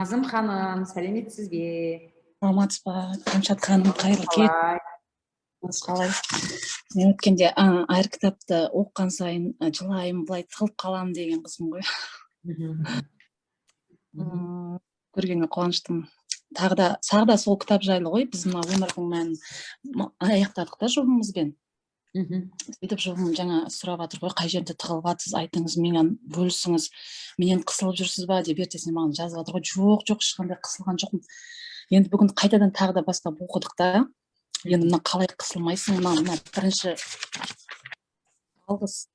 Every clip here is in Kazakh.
Назым ханым, сәлеметсіз бе? Саламатсыз ба, Кәмшат ханым, қайырлы кеш. Қалай? Мен өткенде әр кітапты оқыған сайын жылаймын, былай тығылып қаламын деген қызым ғой. Көргенге қуаныштымын. Сағы да сол кітап жайлы ғой, біз мына өмірдің мәнін аяқтадық та жұбымызбен. Сөйтіп жұбым жаңа сұрап жатыр ғой, қай жерде тығылып жатсыз, айтыңыз, менен бөлісіңіз, менен қысылып жүрсіз ба деп ертесіне маған жазып жатыр ғой. Жоқ, ешқандай қысылған жоқпын. Енді бүгін қайтадан тағы да бастап оқыдық та, енді мына қалай қысылмайсың, мына бірінші алғыс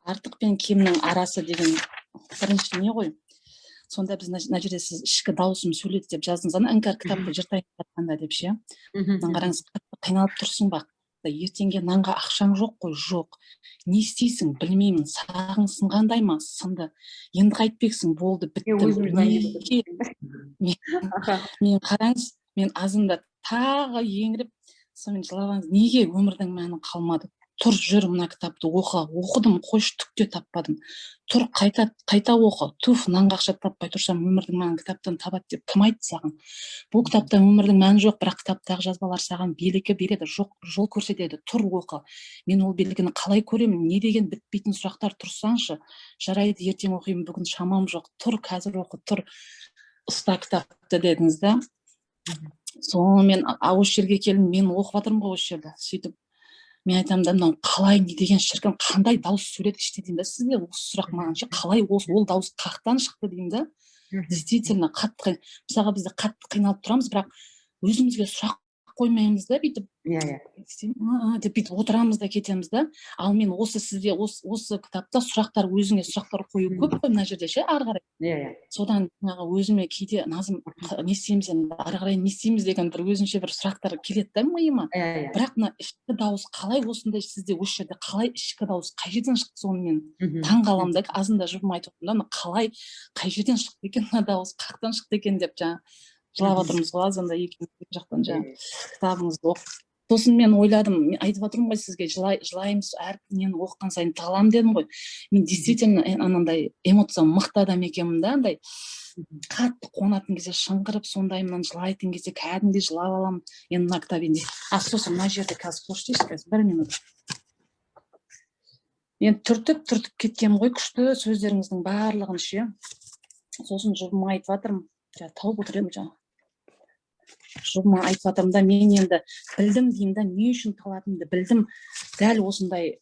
артық пен кемнің арасы деген бірінші не ғой. Сонда біз мына жерде сіз ішкі даусым сөйледі деп жаздыңыз, ана іңкәр кітапты жыртайын жатқанда деп ше. Қараңыз, қиналып тұрсың ба? Ертеңге нанға ақшаң жоқ қой, жоқ. Не істейсің, білмеймін, сағың сынғандай ма, сынды. Енді қайтпексің, болды, бітті. Мен қараңыз, мен азында тағы еңіріп, сонымен жылағаныңыз, неге өмірдің мәні қалмады? Тұр, жүр, мына кітапты оқы. Оқыдым, қойшы, түк те таппадым. Тұр, қайта оқы. Туф, нанға ақша таппай тұрсам, өмірдің мәнін кітаптан табады деп кім айтты саған? Бұл кітапта өмірдің мәні жоқ, бірақ кітаптағы жазбалар саған белгі береді, жол көрсетеді. Тұр, оқы. Мен ол белгіні қалай көремін? Не деген бітпейтін сұрақтар? Тұрсаңшы, жарайды, ертең оқимын, бүгін шамам жоқ. Тұр, қазір оқы, тұр. Ұста кітапты дедіңіз да. Сонымен осы жерге келдім, мен оқып жатырмын ғой осы жерде. Сөйтіп мен айтамын да, мынау қалай, не деген шіркін, қандай дауыс сөйледі іште деймін да, сізге осы сұрақ маған ше, қалай ол дауыс қақтан шықты деймін да. Действительно қатты, мысалға бізде қатты қиналып тұрамыз, бірақ өзімізге сұрақ қоймаймыз да, бүйтіп деп бүйтіп отырамыз да кетеміз да. Ал мен сізде осы кітапта сұрақтар, өзіңе сұрақтар қою көп қой мына жерде ше, ары қарай. Содан өзіме кейде Назым, не істейміз енді, ары қарай не істейміз деген бір өзінше бір сұрақтар келеді да миыма. Бірақ мына ішкі дауыс қалай осындай сізде осы жерде, қалай ішкі дауыс қай жерден шықты, соны мен таң қаламын да, азында жұбым айтып отырмын да, қалай, қай жерден шықты екен мына дауыс, қақтан шықты екен деп жаңа жылап отырмыз ғой, азында екеуміз жақтан жаңа кітабыңызды оқып. Сосын мен ойладым, мен айтып отырмын ғой сізге, жылаймыз, әр нені оқыған сайын тығыламын дедім ғой. Мен действительно анандай эмоциям мықты адам екенмін да, андай қатты қуанатын кезде шыңғырып, сондаймын, жылайтын кезде кәдімгідей жылап аламын. Енді мына кітап енді. Сосын мына жерде қазір қош дейсіз, қазір бір минут. Мен түртіп кеткенмін ғой күшті сөздеріңіздің барлығын ше. Сосын жұбыма айтып жатырмын, тауып отыр едім жаңа. Жұбыма айтып жатырмын да, мен енді білдім деймін да, не үшін талатынымды білдім. Дәл осындай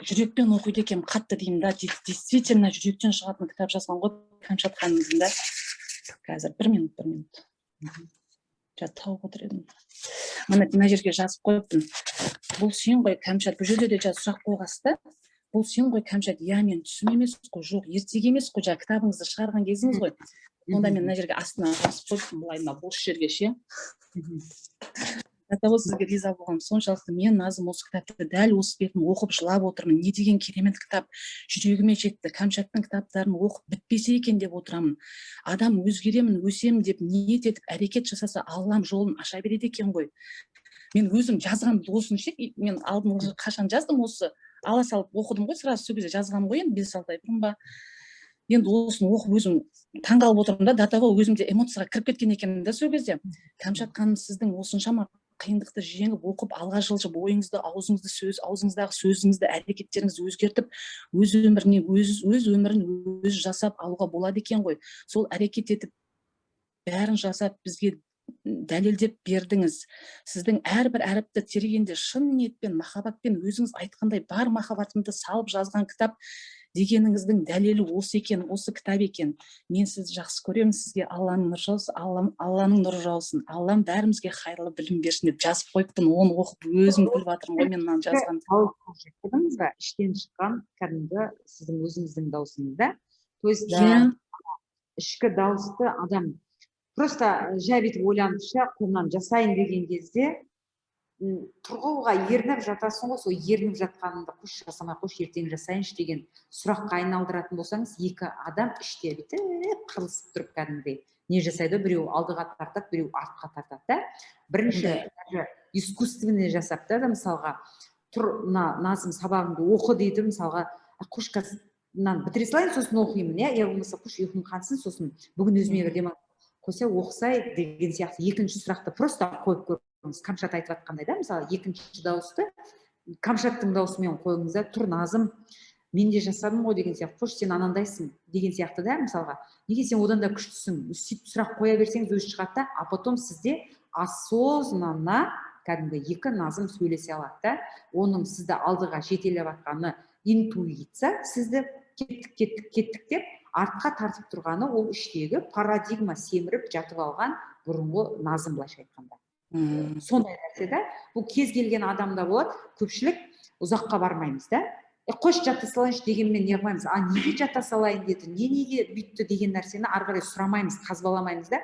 жүрекпен оқиды екенмін қатты деймін да, действительно жүректен шығатын кітап жазған ғой Кәмшат ханымыздың да. Қазір бір минут. Тауып отыр едім. Мына жерге жазып қойыппын. Бұл сен ғой, Кәмшат, бұл жерде де сұрақ қойғасыз да. Бұл сен ғой, Кәмшат, иә, мен түсім емес қой, жоқ, ертегі емес қой, кітабыңызды шығарған кезіңіз ғой. Онда мен мына жерге астына жазып қойыппын, былай мына бұл жерге ше. Сізге риза болғаным соншалықты, мен Назым осы кітапты дәл осы бетін оқып жылап отырмын. Не деген керемет кітап, жүрегіме жетті. Кәмшаттың кітаптарын оқып бітпесе екен деп отырамын. Адам өзгеремін, өсемін деп ниет етіп әрекет жасаса, Аллам жолын аша береді екен ғой. Мен өзім жазған досын ше, мен алдын қашан жаздым, осы ала салып оқыдым ғой, сразу сол кезде жазғам ғой, енді 5-6 ай бұрын ба. Енді осыны оқып өзім таңғалып отырмын да, до того өзімде эмоцияға кіріп кеткен екенмін да сол кезде. Кәмшат ханым, сіздің осыншама қиындықты жеңіп оқып, алға жылжып, ойыңызды, аузыңыздағы сөзіңізді, әрекеттеріңізді өзгертіп, өз өмірін өзі жасап алуға болады екен ғой. Сол әрекет етіп, бәрін жасап бізге дәлелдеп бердіңіз. Сіздің әрбір әріпті тергенде шын ниетпен, махаббатпен, өзіңіз айтқандай бар махаббатымды салып жазған кітап дегеніңіздің дәлелі осы екен, осы кітап екен. Мен сізді жақсы көремін, сізге Алланың нұры жаусын, Аллам бәрімізге қайырлы білім берсін деп жазып қойыппын. Оны оқып өзім күліп жатырмын ғой, мен мынаны жазған. Көрдіңіз ба, іштен шыққан кәдімгі сіздің өзіңіздің даусыңыз да? То есть ішкі дауысты адам просто жай бүйтіп ойланып қолынан жасайын деген кезде тұрғуға ерініп жатасың ғой, сол ерініп жатқаныңды қош жасамай қош ертең жасайыншы деген сұраққа айналдыратын болсаңыз, екі адам іште бүйтіп қырылысып тұрып кәдімгідей не жасайды, біреу алдыға тартады, біреу артқа тартады да. Бірінші искусственный жасап та, мысалға тұр, Назым сабағыңды оқы дейді, мысалға қош мынаны бітіре салайын сосын оқимын, я болмаса қош ұйқым қансын, сосын бүгін өзіме бір демалыс қойса оқысай деген сияқты екінші сұрақты просто қойып көріңіз. Камшат айтып жатқандай да, мысалы екінші дауысты Камшаттың даусымен қойыңыз да, тұр Назым, мен де жасадым ғой деген сияқты, қош сен анандайсың деген сияқты да, мысалға, неге сен одан да күштісің, сөйтіп сұрақ қоя берсеңіз өзі шығады да, а потом сізде осознанно кәдімгі екі Назым сөйлесе алады да, оның сізді алдыға жетелеп жатқаны интуиция, сізді кеттік деп артқа тартып тұрғаны ол іштегі парадигма семіріп жатып алған бұрынғы Назым, былайша айтқанда. Сондай нәрсе да, бұл кез келген адамда болады, көпшілік ұзаққа бармаймыз да. Қош жата салайыншы дегенмен не қылмаймыз, неге жата салайын деді, неге бүйтті деген нәрсені ары қарай сұрамаймыз, қазбаламаймыз да.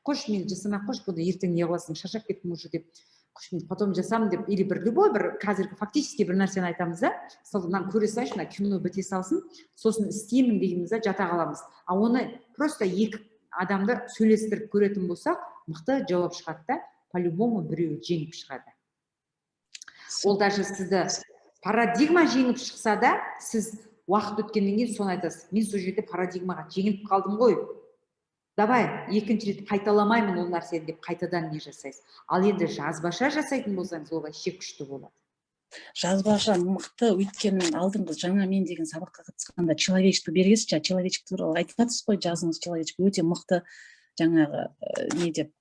Қош мен жасамай қош, бұны ертең не қыласың, шаршап кеттім уже деп, қош мен потом жасамын деп, или бір любой бір қазіргі фактически бір нәрсені айтамыз да, мысалы мынаны көре салайыншы, мына кино біте салсын, сосын істеймін дегеніміз да жата қаламыз. Оны просто екі адамды сөйлестіріп көретін болсақ, мықты жауап шығады да, по-любому біреуі жеңіп шығады. Ол даже сізді парадигма жеңіп шықса да, сіз уақыт өткеннен кейін соны айтасыз, мен сол жерде парадигмаға жеңіліп қалдым ғой, давай екінші рет қайталамаймын ол нәрсені деп қайтадан не жасайсыз. Ал енді жазбаша жасайтын болсаңыз, ол вообще күшті болады. Жазбаша мықты, өйткені алдыңғы жаңа мен деген сабаққа қатысқанда человечество бергенсіз, человечество туралы айтып жатырсыз ғой, жазыңыз человечество өте мықты, жаңағы не деп,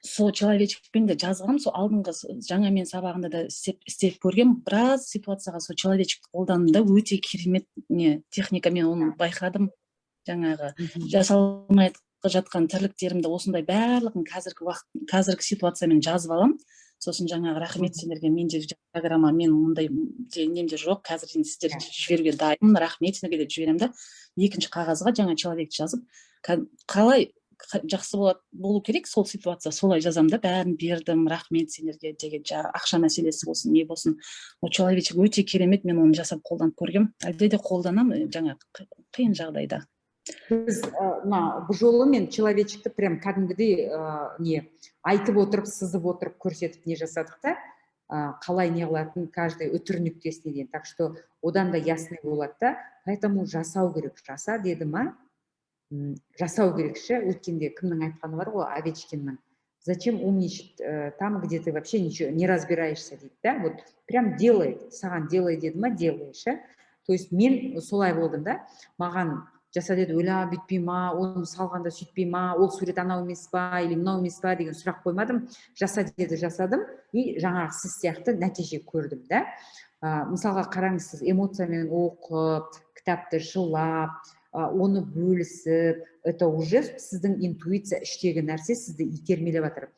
сол человечекпен де жазғам, сол алдыңғы жаңа мен сабағында да істеп көрген, біраз ситуацияға сол человечекті қолданымда өте керемет не техника, мен оны байқадым. Жаңағы жасалмай жатқан тірліктерімді осындай барлығын қазіргі ситуациямен жазып алам. Сосын жаңағы рахмет сендерге, менде программа, мен ондай немде жоқ, қазір сіздер жіберуге дайынмын, рахмет сендерге деп жіберемін да, екінші қағазға жаңа человекті жазып, қалай жақсы болу керек сол ситуация, солай жазам да, бәрін бердім, рахмет сендерге деген, ақша мәселесі болсын, не болсын, ол человечек өте керемет, мен оны жасап қолданып көргем, әлде де қолданам жаңа қиын жағдайда. Біз бұл жолы мен человечекті прям кәдімгідей не айтып отырып, сызып отырып көрсетіп не жасадық та, қалай не қылатын каждый үтір нүктесіне дейін. Так что одан да ясный болады да, поэтому жасау керек. Жаса деді ма? Жасау керекші, өткенде кімнің айтқаны бар ғой, Овечкиннің. Зачем умничать там, где ты вообще ничего не разбираешься дейді да? Вот прям делай, саған делай деді ма, делаешь. То есть мен солай болдым да, маған жаса деді, ойлап бүйтпей ма, оны салғанда сөйтпей ма, ол сурет анау емес па, или мынау емес па деген сұрақ қоймадым. Жаса деді, жасадым, и жаңағы сіз сияқты нәтиже көрдім да. Мысалға қараңыз, сіз эмоциямен оқып, кітапты жылап, оны бөлісіп, это уже сіздің интуиция іштегі нәрсе сізді итермелеп жатыр.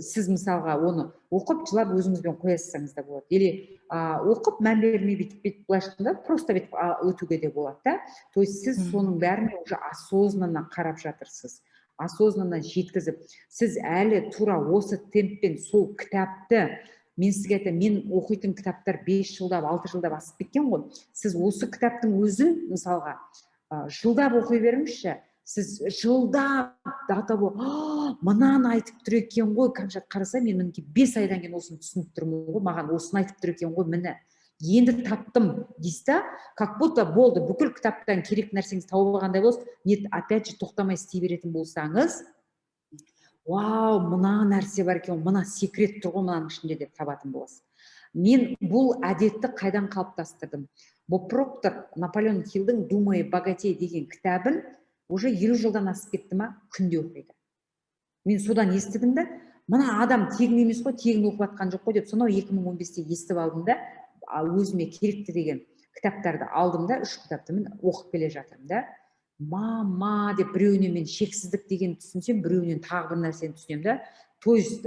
Сіз мысалға оны оқып, жылап өзіңізбен қоя салсаңыз да болады. Или оқып, мән бермей бүйтіп былайша просто бүйтіп өтуге де болады да. То есть сіз соның бәріне уже осознанно қарап жатырсыз. Осознанно жеткізіп, сіз әлі тура осы темппен сол кітапты, мен сізге айтамын, мен оқитын кітаптар 5 жылдап, 6 жылдап асып кеткен ғой. Сіз осы кітаптың өзін, мысалға, жылдап оқи беріңізші. Сіз жылдап дата болып, мынаны айтып тұр екен ғой, Камшат қараса, мен мінекей 5 айдан кейін осыны түсініп тұрмын ғой, маған осыны айтып тұр екен ғой, міне. Енді таптым дейсіз да, как будто болды, бүкіл кітаптан керек нәрсеңіз тауып алғандай болсыз, нет, опять же тоқтамай істей беретін болсаңыз, вау, мына нәрсе бар екен, мына секрет тұр ғой мынаның ішінде деп табатын боласыз. Мен бұл әдетті қайдан қалыптастырдым? Боб Проктор Наполеон Хиллдің «Думай богатей» деген кітабын уже 50 жылдан асып кетті ма, күнде оқиды. Мен содан естідім да, мына адам тегін емес қой, тегін оқып жатқан жоқ қой деп, сонау 2015-те естіп алдым да, өзіме керекті деген кітаптарды алдым да, 3 кітапты мен оқып келе жатырмын да. Мама деп біреуінен мен шексіздік деген түсінсем, біреуінен тағы бір нәрсені түсінем да. То есть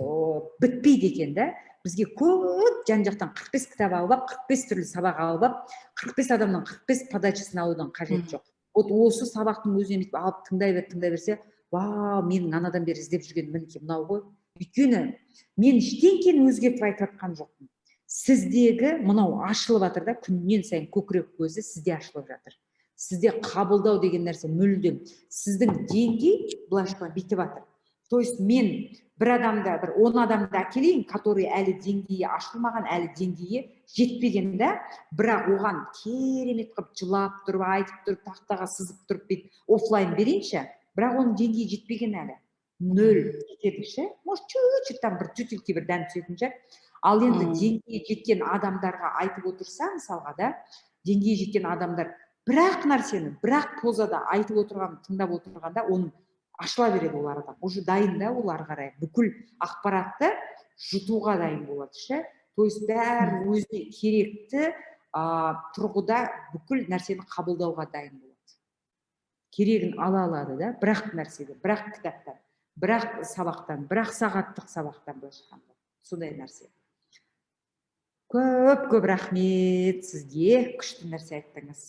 бітпейді екен да. Бізге көп жан-жақтан 45 кітап алып, 45 түрлі сабақ алып, 45 адамның 45 подачасын алудан қажет жоқ. Вот осы сабақтың өзінен бүйтіп алып тыңдай берсе, вау, менің анадан бері іздеп жүрген мінекей мынау ғой. Өйткені мен ештеңкені өзгертіп айтып жатқан жоқпын. Сіздегі мынау ашылып жатыр да, күннен сайын көкірек көзі сізде ашылып жатыр. Сізде қабылдау деген нәрсе мүлдем. Сіздің деңгей былайша бүйтіп жатыр. То есть мен бір адамда, бір 10 адамды әкелейін, который әлі деңгейі ашылмаған, әлі деңгейі жетпеген да, бірақ оған керемет қылып жылап тұрып, айтып тұрып, тақтаға сызып тұрып бүйтіп офлайн берейінші, бірақ оның деңгейі жетпеген әлі. 0 жетеді ше. Может, чуть-чуть там бір тютельке бір дәм түсетін шығар. Ал енді деңгейі жеткен адамдарға айтып отырса, мысалға да, деңгейі жеткен адамдар бірақ нәрсені, бірақ позада айтып отырған, тыңдап отырғанда, оның ашыла береді олар адам. Уже дайын да олар қарай. Бүкіл ақпаратты жұтуға дайын болады ше. То есть бәрін өзіне керекті тұрғыда бүкіл нәрсені қабылдауға дайын болады. Керегін ала алады да, бірақ нәрседе, бірақ кітаптан, бірақ сабақтан, бірақ сағаттық сабақтан былайша айтқанда. Сондай нәрсе. Көп рахмет сізге, күшті нәрсе айттыңыз.